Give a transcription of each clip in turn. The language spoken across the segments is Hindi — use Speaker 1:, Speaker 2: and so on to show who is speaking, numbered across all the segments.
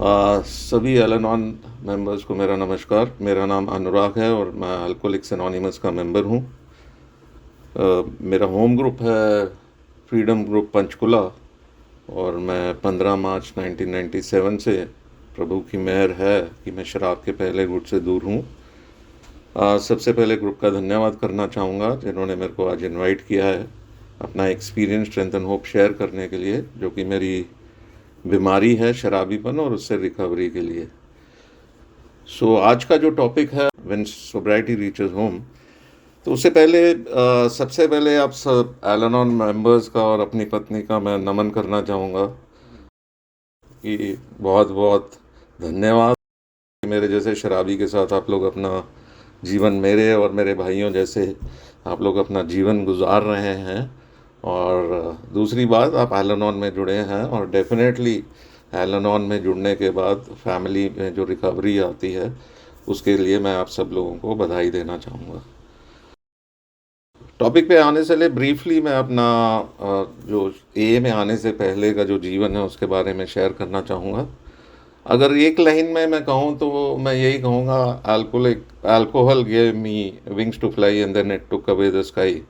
Speaker 1: सभी एल एनॉन मेंबर्स को मेरा नमस्कार। मेरा नाम अनुराग है और मैं अल्कोहलिक्स एनोनिमस का मेंबर हूँ। मेरा होम ग्रुप है फ्रीडम ग्रुप पंचकुला और मैं 15 मार्च 1997 से प्रभु की मेहर है कि मैं शराब के पहले गुट से दूर हूँ। सबसे पहले ग्रुप का धन्यवाद करना चाहूँगा जिन्होंने मेरे को आज इनवाइट किया है अपना experience strength and hope share करने के लिए, जो कि मेरी बीमारी है शराबीपन और उससे रिकवरी के लिए। आज का जो टॉपिक है व्हेन सोब्राइटी रीचेस होम, तो उससे पहले सबसे पहले आप सब एल एनॉन मेंबर्स का और अपनी पत्नी का मैं नमन करना चाहूँगा कि बहुत बहुत धन्यवाद। मेरे जैसे शराबी के साथ आप लोग अपना जीवन, मेरे और मेरे भाइयों जैसे आप लोग अपना जीवन गुजार रहे हैं। और दूसरी बात, आप एल एनॉन में जुड़े हैं और डेफिनेटली एल एनॉन में जुड़ने के बाद फैमिली में जो रिकवरी आती है उसके लिए मैं आप सब लोगों को बधाई देना चाहूँगा। टॉपिक पे आने से पहले ब्रीफली मैं अपना जो ए में आने से पहले का जो जीवन है उसके बारे में शेयर करना चाहूँगा। अगर एक लाइन में मैं कहूँ तो मैं यही कहूँगा, alcohol gave me wings to fly and then it took away the sky.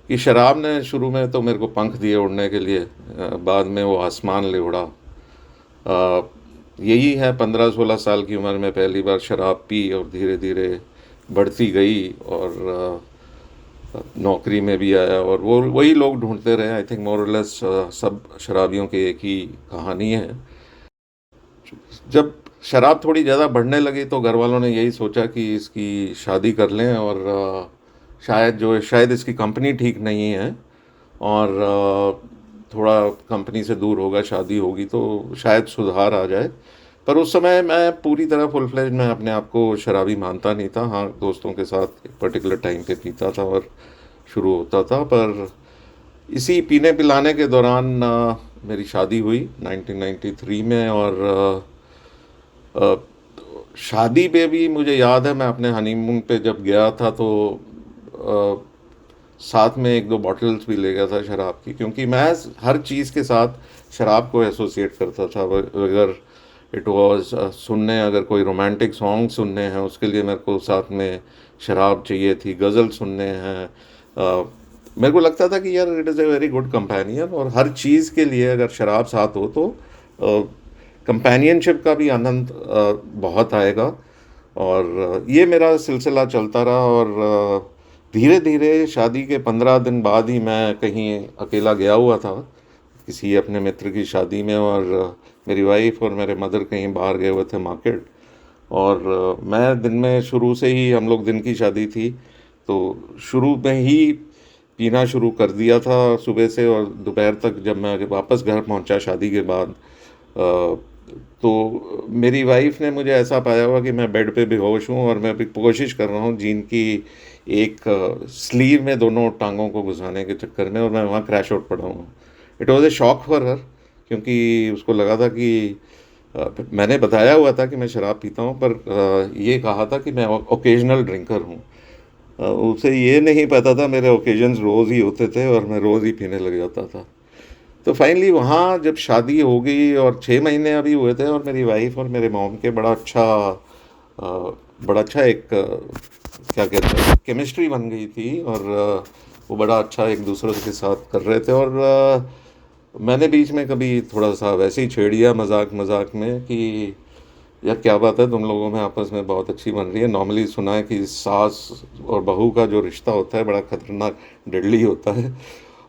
Speaker 1: कि शराब ने शुरू में तो मेरे को पंख दिए उड़ने के लिए, बाद में वो आसमान ले उड़ा। यही है, 15-16 साल की उम्र में पहली बार शराब पी और धीरे धीरे बढ़ती गई और नौकरी में भी आया और वो वही लोग ढूंढते रहे। आई थिंक मोर और लेस सब शराबियों की एक ही कहानी है। जब शराब थोड़ी ज़्यादा बढ़ने लगी तो घर वालों ने यही सोचा कि इसकी शादी कर लें और शायद इसकी कंपनी ठीक नहीं है और थोड़ा कंपनी से दूर होगा, शादी होगी तो शायद सुधार आ जाए। पर उस समय मैं पूरी तरह फुल फ्लेज में अपने आप को शराबी मानता नहीं था। हाँ, दोस्तों के साथ एक पर्टिकुलर टाइम पे पीता था और शुरू होता था। पर इसी पीने पिलाने के दौरान मेरी शादी हुई 1993 में और शादी पे भी मुझे याद है मैं अपने हनीमून पे जब गया था तो अ, साथ में एक दो बॉटल्स भी ले गया था शराब की, क्योंकि मैं हर चीज़ के साथ शराब को एसोसिएट करता था। अगर इट वाज सुनने, अगर कोई रोमांटिक सॉन्ग सुनने हैं उसके लिए मेरे को साथ में शराब चाहिए थी, गज़ल सुनने हैं। मेरे को लगता था कि यार it is a very good companion, और हर चीज़ के लिए अगर शराब साथ हो तो कंपेनियनशिप का भी आनंद बहुत आएगा। और ये मेरा सिलसिला चलता रहा और धीरे धीरे शादी के 15 दिन बाद ही मैं कहीं अकेला गया हुआ था किसी अपने मित्र की शादी में, और मेरी वाइफ और मेरे मदर कहीं बाहर गए हुए थे मार्केट। और मैं दिन में, शुरू से ही हम लोग दिन की शादी थी तो शुरू में ही पीना शुरू कर दिया था सुबह से, और दोपहर तक जब मैं वापस घर पहुंचा शादी के बाद तो मेरी वाइफ ने मुझे ऐसा पाया हुआ कि मैं बेड पे बेहोश हूँ और मैं अभी कोशिश कर रहा हूँ जीन की एक स्लीव में दोनों टांगों को घुसाने के चक्कर में, और मैं वहाँ क्रैश आउट पड़ा हूँ। It was a shock for her, क्योंकि उसको लगा था कि मैंने बताया हुआ था कि मैं शराब पीता हूँ, पर ये कहा था कि मैं ओकेजनल ड्रिंकर हूँ। उसे ये नहीं पता था मेरे ओकेजन्स रोज़ ही होते थे और मैं रोज़ ही पीने लग जाता था। तो फाइनली वहाँ जब शादी हो गई और 6 महीने अभी हुए थे, और मेरी वाइफ और मेरे मॉम के बड़ा अच्छा एक क्या कहते हैं, केमिस्ट्री बन गई थी और वो बड़ा अच्छा एक दूसरे के साथ कर रहे थे। और मैंने बीच में कभी थोड़ा सा वैसे ही छेड़ दिया मजाक मजाक में कि यार क्या बात है, तुम लोगों में आपस में बहुत अच्छी बन रही है। नॉर्मली सुना है कि सास और बहू का जो रिश्ता होता है बड़ा खतरनाक, डेडली होता है।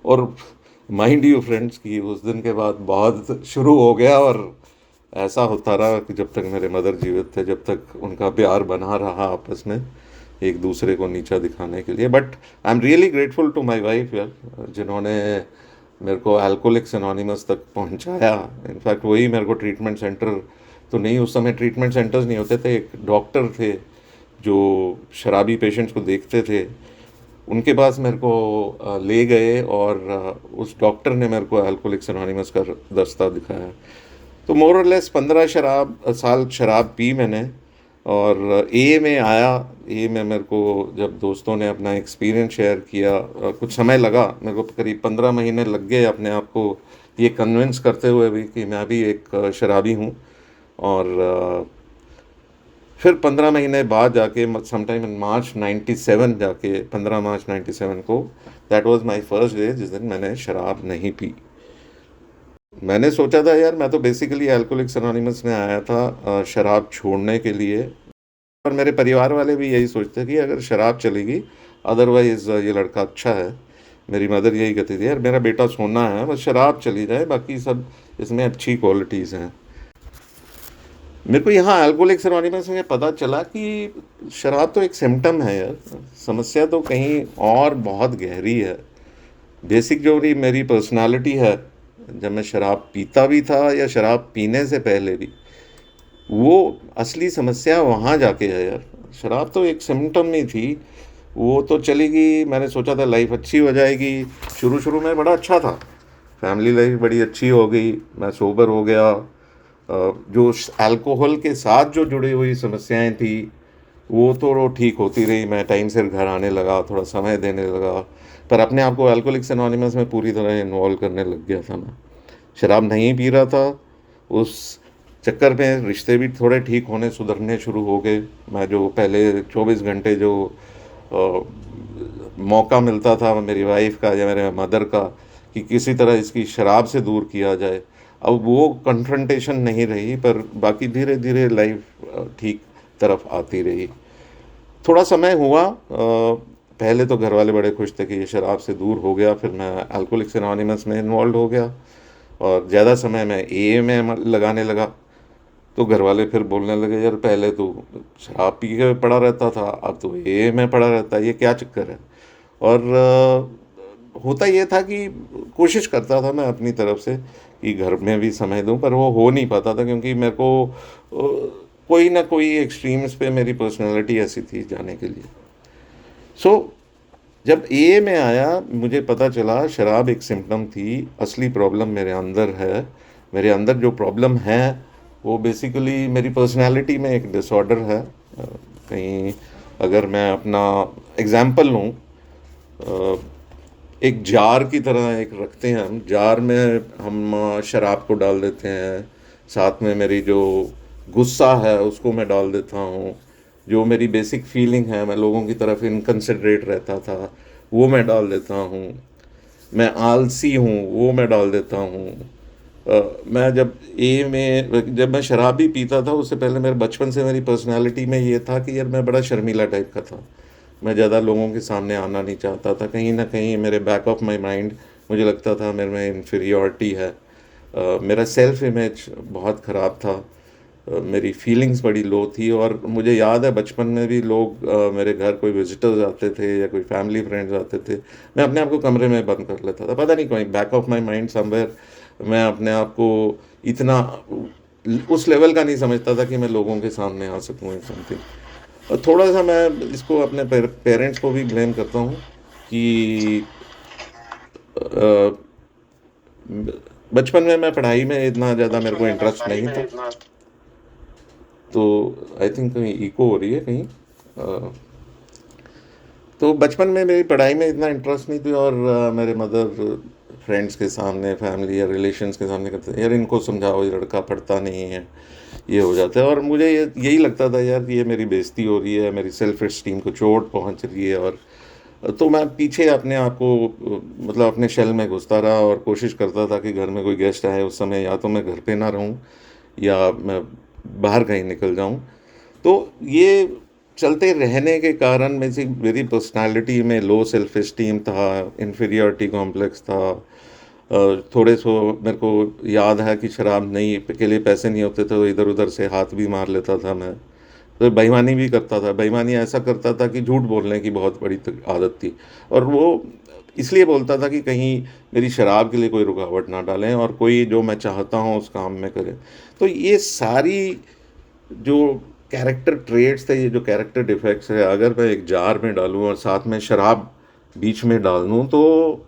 Speaker 1: और माइंड यू फ्रेंड्स कि उस दिन के बाद बहुत शुरू हो गया, और ऐसा होता रहा कि जब तक मेरे मदर जीवित थे, जब तक उनका प्यार बना रहा आपस में एक दूसरे को नीचा दिखाने के लिए। But I am really grateful to my wife यार, जिन्होंने मेरे को अल्कोहलिक्स एनोनिमस तक पहुंचाया। इनफैक्ट वही मेरे को ट्रीटमेंट सेंटर, तो नहीं, उस समय ट्रीटमेंट सेंटर्स नहीं होते थे, एक डॉक्टर थे जो शराबी पेशेंट्स को देखते थे, उनके पास मेरे को ले गए और उस डॉक्टर ने मेरे को अल्कोहलिक्स एनोनिमस का दस्ता दिखाया। तो मोर और लेस 15 साल शराब पी मैंने, और ए में आया। ए में मेरे को जब दोस्तों ने अपना एक्सपीरियंस शेयर किया, कुछ समय लगा मेरे को, करीब 15 महीने लग गए अपने आप को ये कन्विंस करते हुए भी कि मैं भी एक शराबी हूँ। और फिर 15 महीने बाद जाके समटाइम इन मार्च 97 जाके 15 मार्च 97 को that was my first day जिस दिन मैंने शराब नहीं पी। मैंने सोचा था यार, मैं तो बेसिकली अल्कोहलिक्स अनोनिमस में आया था शराब छोड़ने के लिए, और मेरे परिवार वाले भी यही सोचते कि अगर शराब चलेगी, अदरवाइज ये लड़का अच्छा है। मेरी मदर यही कहती थी, यार मेरा बेटा सोना है, बस शराब चली जाए, बाकी सब इसमें अच्छी क्वालिटीज़ हैं। मेरे को यहाँ अल्कोहलिक्स एनोनिमस में पता चला कि शराब तो एक सिम्टम है यार, समस्या तो कहीं और बहुत गहरी है। बेसिक जो मेरी पर्सनालिटी है, जब मैं शराब पीता भी था या शराब पीने से पहले भी, वो असली समस्या वहाँ जाके है यार। शराब तो एक सिम्टम ही थी, वो तो चलेगी। मैंने सोचा था लाइफ अच्छी हो जाएगी, शुरू शुरू में बड़ा अच्छा था, फैमिली लाइफ बड़ी अच्छी हो गई, मैं सोबर हो गया। जो अल्कोहल के साथ जो जुड़ी हुई समस्याएं थी वो तो ठीक होती रही, मैं टाइम से घर आने लगा, थोड़ा समय देने लगा, पर अपने आप को अल्कोहलिक्स एनोनिमस में पूरी तरह इन्वॉल्व करने लग गया था। मैं शराब नहीं पी रहा था, उस चक्कर में रिश्ते भी थोड़े ठीक होने सुधरने शुरू हो गए। मैं जो पहले 24 घंटे जो मौका मिलता था मेरी वाइफ का या मेरे मदर का कि किसी तरह इसकी शराब से दूर किया जाए, अब वो कन्फ्रंटेशन नहीं रही, पर बाकी धीरे धीरे लाइफ ठीक तरफ आती रही। थोड़ा समय हुआ, पहले तो घर वाले बड़े खुश थे कि ये शराब से दूर हो गया, फिर मैं अल्कोहलिक्स एनोनिमस में इन्वॉल्व हो गया और ज़्यादा समय मैं ए में लगाने लगा। तो घर वाले फिर बोलने लगे, यार पहले तो शराब पी के पड़ा रहता था, अब तो ए में पड़ा रहता है, ये क्या चक्कर है। और होता ये था कि कोशिश करता था मैं अपनी तरफ से कि घर में भी समय दूं, पर वो हो नहीं पाता था क्योंकि मेरे को कोई ना कोई एक्सट्रीम्स पे मेरी पर्सनालिटी ऐसी थी जाने के लिए। सो जब ए में आया मुझे पता चला शराब एक सिम्टम थी, असली प्रॉब्लम मेरे अंदर है। मेरे अंदर जो प्रॉब्लम है वो बेसिकली मेरी पर्सनालिटी में एक डिसऑर्डर है। कहीं अगर मैं अपना एग्जाम्पल लूँ, एक जार की तरह एक रखते हैं हम, जार में हम शराब को डाल देते हैं, साथ में मेरी जो गुस्सा है उसको मैं डाल देता हूँ, जो मेरी बेसिक फीलिंग है, मैं लोगों की तरफ इनकंसिडरेट रहता था, वो मैं डाल देता हूँ, मैं आलसी हूँ वो मैं डाल देता हूँ। मैं जब मैं शराब भी पीता था उससे पहले मेरे बचपन से मेरी पर्सनालिटी में ये था कि यार मैं बड़ा शर्मीला टाइप का था, मैं ज़्यादा लोगों के सामने आना नहीं चाहता था। कहीं ना कहीं मेरे बैक ऑफ माय माइंड मुझे लगता था मेरे में इन्फीरियॉरिटी है। मेरा सेल्फ इमेज बहुत ख़राब था, मेरी फीलिंग्स बड़ी लो थी। और मुझे याद है बचपन में भी लोग मेरे घर कोई विजिटर्स आते थे या कोई फैमिली फ्रेंड्स आते थे, मैं अपने आप को कमरे में बंद कर लेता था, पता नहीं कहीं back of my mind somewhere मैं अपने आप को इतना उस लेवल का नहीं समझता था कि मैं लोगों के सामने आ सकूँ समथिंग। और थोड़ा सा मैं इसको अपने पेरेंट्स को भी ब्लेम करता हूँ कि अ, बचपन में मैं पढ़ाई में इतना ज़्यादा मेरे को इंटरेस्ट नहीं था। तो आई थिंक कहीं इको हो रही है कहीं। तो बचपन में मेरी पढ़ाई में इतना इंटरेस्ट नहीं थी, और मेरे मदर फ्रेंड्स के सामने, फैमिली या रिलेशंस के सामने कहते थे, यार इनको समझाओ, ये लड़का पढ़ता नहीं है, ये हो जाता है। और मुझे यही लगता था यार ये मेरी बेइज्जती हो रही है, मेरी सेल्फ एस्टीम को चोट पहुंच रही है। और तो मैं पीछे अपने आप को मतलब अपने शेल में घुसता रहा और कोशिश करता था कि घर में कोई गेस्ट आए उस समय या तो मैं घर पे ना रहूं या मैं बाहर कहीं निकल जाऊं। तो ये चलते रहने के कारण मेरी पर्सनालिटी में लो सेल्फ एस्टीम था, इन्फीरियरिटी कॉम्प्लेक्स था। थोड़े सो मेरे को याद है कि शराब नहीं के लिए पैसे नहीं होते थे तो इधर उधर से हाथ भी मार लेता था मैं। तो बेईमानी भी करता था, बेईमानी ऐसा करता था कि झूठ बोलने की बहुत बड़ी आदत थी। और वो इसलिए बोलता था कि कहीं मेरी शराब के लिए कोई रुकावट ना डालें और कोई जो मैं चाहता हूँ उस काम में करे। तो ये सारी जो कैरेक्टर ट्रेट्स थे, ये जो कैरेक्टर डिफेक्ट्स है, अगर मैं एक जार में डालूं और साथ में शराब बीच में डाल दूं तो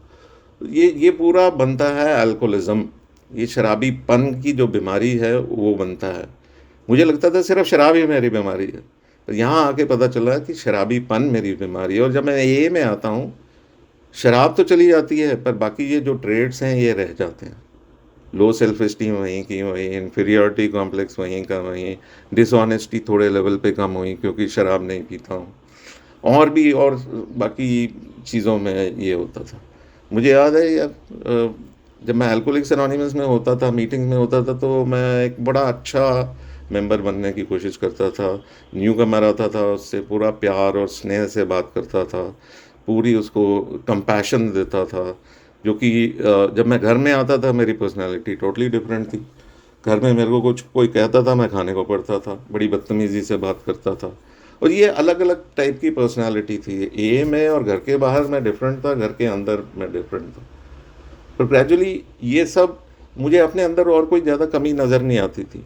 Speaker 1: ये पूरा बनता है अल्कोहलिज्म। ये शराबीपन की जो बीमारी है वो बनता है। मुझे लगता था सिर्फ शराब ही मेरी बीमारी है, पर यहाँ आके पता चला कि शराबीपन मेरी बीमारी है। और जब मैं ये में आता हूँ, शराब तो चली जाती है पर बाकी ये जो ट्रेड्स हैं ये रह जाते हैं। लो सेल्फ इस्टीम वहीं की वहीं, इन्फीरियॉरिटी कॉम्प्लेक्स वहीं का वहीं, डिसऑनेस्टी थोड़े लेवल पे कम हुई क्योंकि शराब नहीं पीता हूँ, और भी और बाकी चीज़ों में ये होता था। मुझे याद है यार, जब मैं अल्कोहलिक्स एनोनिमस में होता था, मीटिंग में होता था, तो मैं एक बड़ा अच्छा मेंबर बनने की कोशिश करता था। न्यू कमर आता था, उससे पूरा प्यार और स्नेह से बात करता था, पूरी उसको कंपैशन देता था। जो कि जब मैं घर में आता था मेरी पर्सनैलिटी टोटली डिफरेंट थी। घर में मेरे को कुछ कोई कहता था, मैं खाने को पड़ता था, बड़ी बदतमीज़ी से बात करता था। और ये अलग अलग टाइप की पर्सनालिटी थी, ये में और घर के बाहर मैं डिफरेंट था, घर के अंदर मैं डिफरेंट था। पर ग्रेजुअली ये सब मुझे अपने अंदर और कोई ज़्यादा कमी नज़र नहीं आती थी।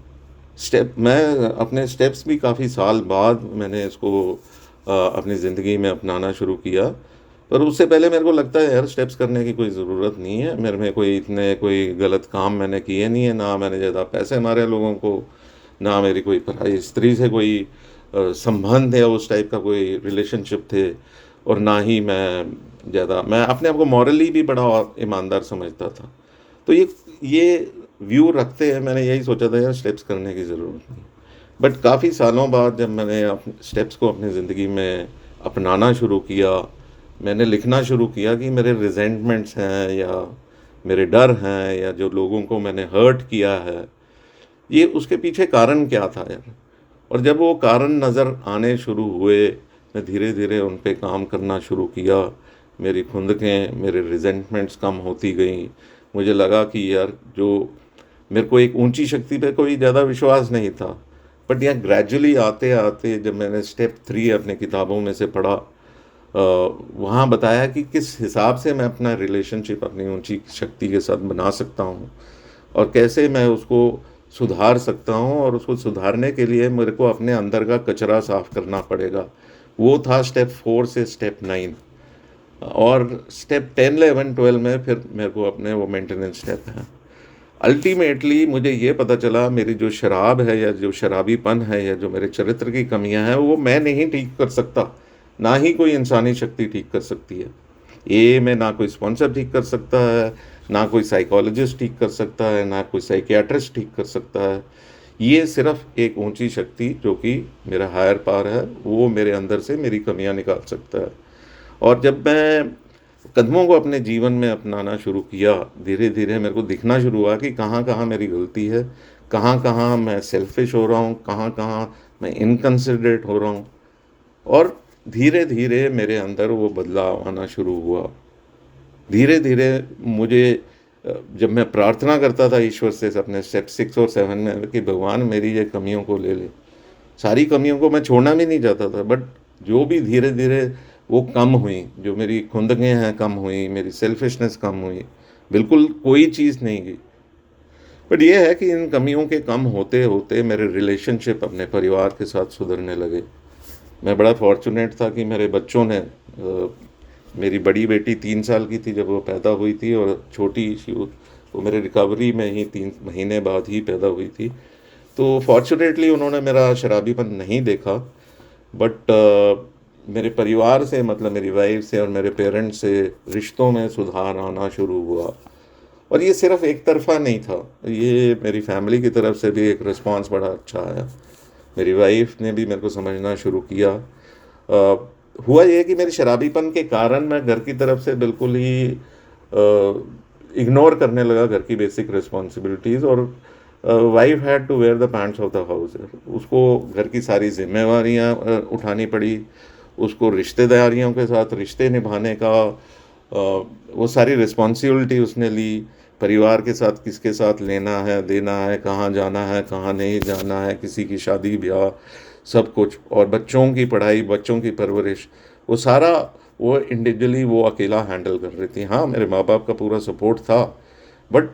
Speaker 1: स्टेप मैं अपने स्टेप्स भी काफ़ी साल बाद मैंने इसको अपनी ज़िंदगी में अपनाना शुरू किया। पर उससे पहले मेरे को लगता है यार, स्टेप्स करने की कोई ज़रूरत नहीं है, मेरे में कोई इतने कोई गलत काम मैंने किए नहीं है, ना मैंने ज़्यादा पैसे मारे लोगों को, ना मेरी कोई पराई स्त्री से कोई संबंध है, उस टाइप का कोई रिलेशनशिप थे, और ना ही मैं अपने आप को मॉरली भी बड़ा ईमानदार समझता था। तो ये व्यू रखते हैं मैंने यही सोचा था यार, स्टेप्स करने की ज़रूरत नहीं। बट काफ़ी सालों बाद जब मैंने स्टेप्स को अपनी ज़िंदगी में अपनाना शुरू किया, मैंने लिखना शुरू किया कि मेरे रिजेंटमेंट्स हैं या मेरे डर हैं या जो लोगों को मैंने हर्ट किया है, ये उसके पीछे कारण क्या था यार। और जब वो कारण नज़र आने शुरू हुए, मैं धीरे धीरे उन पे काम करना शुरू किया। मेरी खुंदकें, मेरे रिजेंटमेंट्स कम होती गई। मुझे लगा कि यार, जो मेरे को एक ऊंची शक्ति पे कोई ज़्यादा विश्वास नहीं था, बट यहाँ ग्रेजुअली आते आते जब मैंने स्टेप 3 अपने किताबों में से पढ़ा, वहाँ बताया कि किस हिसाब से मैं अपना रिलेशनशिप अपनी ऊंची शक्ति के साथ बना सकता हूँ, और कैसे मैं उसको सुधार सकता हूँ, और उसको सुधारने के लिए मेरे को अपने अंदर का कचरा साफ करना पड़ेगा। वो था स्टेप 4 से स्टेप 9। और स्टेप 10, 11, 12 में फिर मेरे को अपने वो मेंटेनेंस स्टेप है। अल्टीमेटली मुझे ये पता चला, मेरी जो शराब है या जो शराबीपन है या जो मेरे चरित्र की कमियां हैं, वो मैं नहीं ठीक कर सकता, ना ही कोई इंसानी शक्ति ठीक कर सकती है। ये मैं ना कोई स्पॉन्सर ठीक कर सकता है, ना कोई साइकोलॉजिस्ट ठीक कर सकता है, ना कोई साइकियाट्रिस्ट ठीक कर सकता है। ये सिर्फ एक ऊंची शक्ति जो कि मेरा हायर पावर है, वो मेरे अंदर से मेरी कमियां निकाल सकता है। और जब मैं कदमों को अपने जीवन में अपनाना शुरू किया, धीरे धीरे मेरे को दिखना शुरू हुआ कि कहाँ कहाँ मेरी गलती है, कहाँ कहाँ मैं सेल्फिश हो रहा हूँ, कहाँ कहाँ मैं इनकंसिडरेट हो रहा हूँ। और धीरे धीरे मेरे अंदर वो बदलाव आना शुरू हुआ। धीरे धीरे मुझे जब मैं प्रार्थना करता था ईश्वर से अपने स्टेप 6 और 7 में कि भगवान मेरी ये कमियों को ले ले, सारी कमियों को मैं छोड़ना भी नहीं चाहता था, बट जो भी धीरे धीरे वो कम हुई, जो मेरी खुंदकें हैं कम हुई, मेरी सेल्फिशनेस कम हुई, बिल्कुल कोई चीज़ नहीं गई। बट ये है कि इन कमियों के कम होते होते मेरे रिलेशनशिप अपने परिवार के साथ सुधरने लगे। मैं बड़ा फॉर्चुनेट था कि मेरे बच्चों ने मेरी बड़ी बेटी 3 साल की थी जब वो पैदा हुई थी, और छोटी वो मेरे रिकवरी में ही 3 महीने बाद ही पैदा हुई थी। तो फॉर्चुनेटली उन्होंने मेरा शराबीपन नहीं देखा, बट मेरे परिवार से, मतलब मेरी वाइफ से और मेरे पेरेंट्स से रिश्तों में सुधार आना शुरू हुआ। और ये सिर्फ एक तरफा नहीं था, ये मेरी फैमिली की तरफ से भी एक रिस्पांस बड़ा अच्छा आया। मेरी वाइफ ने भी मेरे को समझना शुरू किया। हुआ ये कि मेरे शराबीपन के कारण मैं घर की तरफ से बिल्कुल ही इग्नोर करने लगा घर की बेसिक रिस्पॉन्सिबिलिटीज़, और wife had to wear the pants of the house. उसको घर की सारी जिम्मेवारियां उठानी पड़ी, उसको रिश्तेदारियों के साथ रिश्ते निभाने का वो सारी रिस्पॉन्सिबिलिटी उसने ली। परिवार के साथ किसके साथ लेना है देना है, कहाँ जाना है कहाँ नहीं जाना है, किसी की शादी ब्याह, सब कुछ, और बच्चों की पढ़ाई, बच्चों की परवरिश, वो सारा वो इंडिविजुअली वो अकेला हैंडल कर रही थी। हाँ, मेरे माँ बाप का पूरा सपोर्ट था, बट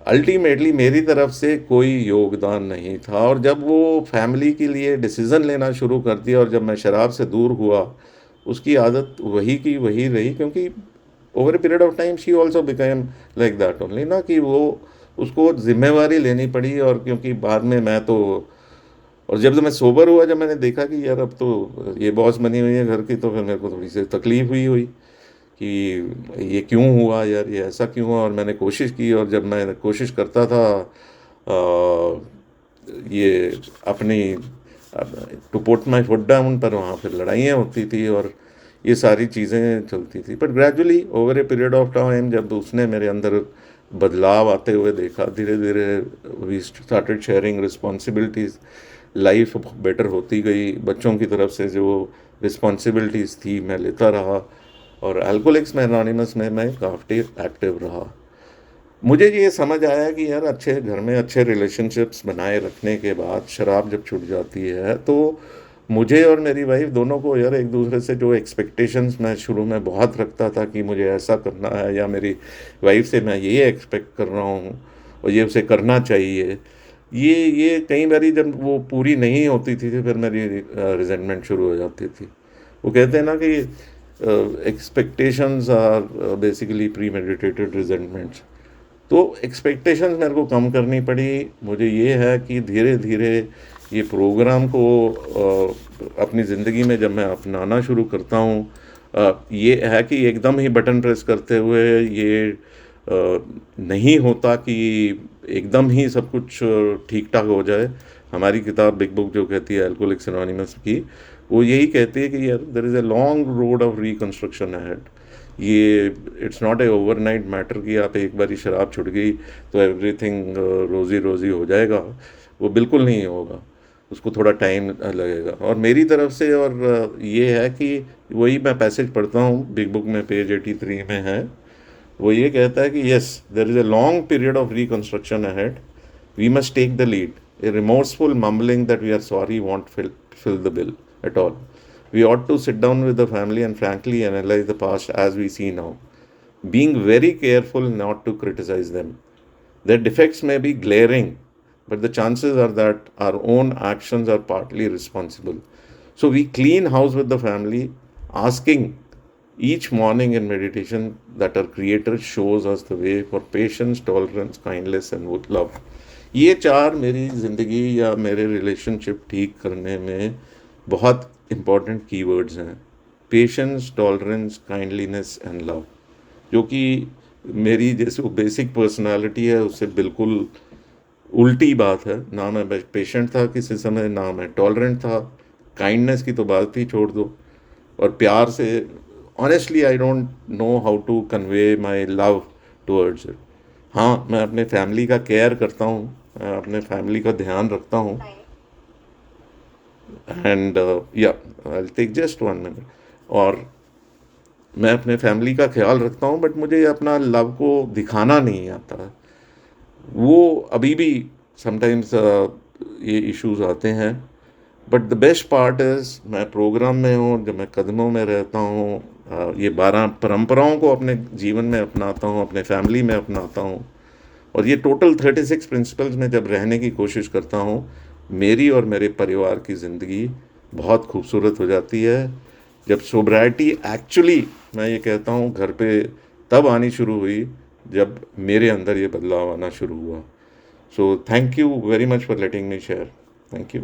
Speaker 1: अल्टीमेटली मेरी तरफ से कोई योगदान नहीं था। और जब वो फैमिली के लिए डिसीज़न लेना शुरू कर दिया, और जब मैं शराब से दूर हुआ, उसकी आदत वही की वही रही, क्योंकि over a period of time she also became like that only ना, कि वो उसको जिम्मेवारी लेनी पड़ी। और क्योंकि बाद में मैं तो, और जब मैं सोबर हुआ, जब मैंने देखा कि यार अब तो ये बॉस बनी हुई है घर की, तो फिर मेरे को थोड़ी सी तकलीफ हुई कि ये क्यों हुआ यार, ये ऐसा क्यों हुआ। और मैंने कोशिश की, और जब मैं कोशिश करता था ये अपनी to put my foot down, पर वहाँ फिर लड़ाइयाँ होती थी और ये सारी चीज़ें चलती थी। But gradually over a period of time जब उसने मेरे अंदर बदलाव आते हुए देखा, धीरे धीरे we started sharing responsibilities, life better होती गई। बच्चों की तरफ से जो रिस्पॉन्सिबिलिटीज़ थी मैं लेता रहा, और अल्कोहलिक्स एनोनिमस में मैं काफ़ी एक्टिव रहा। मुझे ये समझ आया कि यार अच्छे घर में अच्छे रिलेशनशिप्स बनाए रखने के बाद शराब जब छूट जाती है, तो मुझे और मेरी वाइफ दोनों को यार एक दूसरे से जो एक्सपेक्टेशंस मैं शुरू में बहुत रखता था कि मुझे ऐसा करना है, या मेरी वाइफ से मैं ये एक्सपेक्ट कर रहा हूँ और ये उसे करना चाहिए, ये कई बारी जब वो पूरी नहीं होती थी तो फिर मेरी रिजेंटमेंट शुरू हो जाती थी। वो कहते हैं ना कि expectations are basically premeditated resentments. तो एक्सपेक्टेशंस मेरे को कम करनी पड़ी। मुझे ये है कि धीरे धीरे ये प्रोग्राम को अपनी ज़िंदगी में जब मैं अपनाना शुरू करता हूँ, ये है कि एकदम ही बटन प्रेस करते हुए ये नहीं होता कि एकदम ही सब कुछ ठीक ठाक हो जाए। हमारी किताब बिग बुक जो कहती है अल्कोहलिक्स एनोनिमस की, वो यही कहती है कि यार there is a long road of reconstruction ahead. ये it's not a overnight matter कि आप एक बारी शराब छूट गई तो एवरीथिंग रोज़ी रोज़ी हो जाएगा, वो बिल्कुल नहीं होगा, उसको थोड़ा टाइम लगेगा। और मेरी तरफ से और ये है कि वही मैं पैसेज पढ़ता हूँ बिग बुक में, पेज 83 में है। वो ये कहता है कि yes, there is a long period of reconstruction ahead, we must take the lead, a remorseful mumbling that we are sorry want fill the bill at all. We ought to sit down with the family and frankly analyze the past as we see now, being very careful not to criticize them. Their defects may be glaring, but the chances are that our own actions are partly responsible. So we clean house with the family, asking each morning in meditation that our Creator shows us the way for patience, tolerance, kindness and love. ये चार मेरी ज़िंदगी या मेरे रिलेशनशिप ठीक करने में बहुत इम्पॉर्टेंट कीवर्ड्स हैं। पेशेंस, टॉलरेंस, काइंडलीनेस एंड लव, जो कि मेरी जैसे बेसिक पर्सनालिटी है उससे बिल्कुल उल्टी बात है। ना मैं पेशेंट था किसी समय, ना मैं टॉलरेंट था। काइंडनेस की तो बात ही छोड़ दो। और प्यार से honestly I don't know how to convey my love towards it. हाँ, मैं अपने फैमिली का केयर करता हूँ, मैं अपने फैमिली का ध्यान रखता हूँ। एंड या आई टेक जस्ट 1 मिनट। और मैं अपने फैमिली का ख्याल रखता हूँ, बट मुझे अपना लव को दिखाना नहीं आता। वो अभी भी समटाइम्स ये इश्यूज आते हैं। But the best part is मैं प्रोग्राम में हूँ, जब मैं कदमों में रहता हूँ, ये 12 परंपराओं को अपने जीवन में अपनाता हूँ, अपने फैमिली में अपनाता हूँ, और ये टोटल 36 प्रिंसिपल्स में जब रहने की कोशिश करता हूँ, मेरी और मेरे परिवार की ज़िंदगी बहुत खूबसूरत हो जाती है। जब सोब्राइटी एक्चुअली मैं ये कहता हूँ घर पे तब आनी शुरू हुई जब मेरे अंदर ये बदलाव आना शुरू हुआ। So thank you very much for letting me share. Thank you.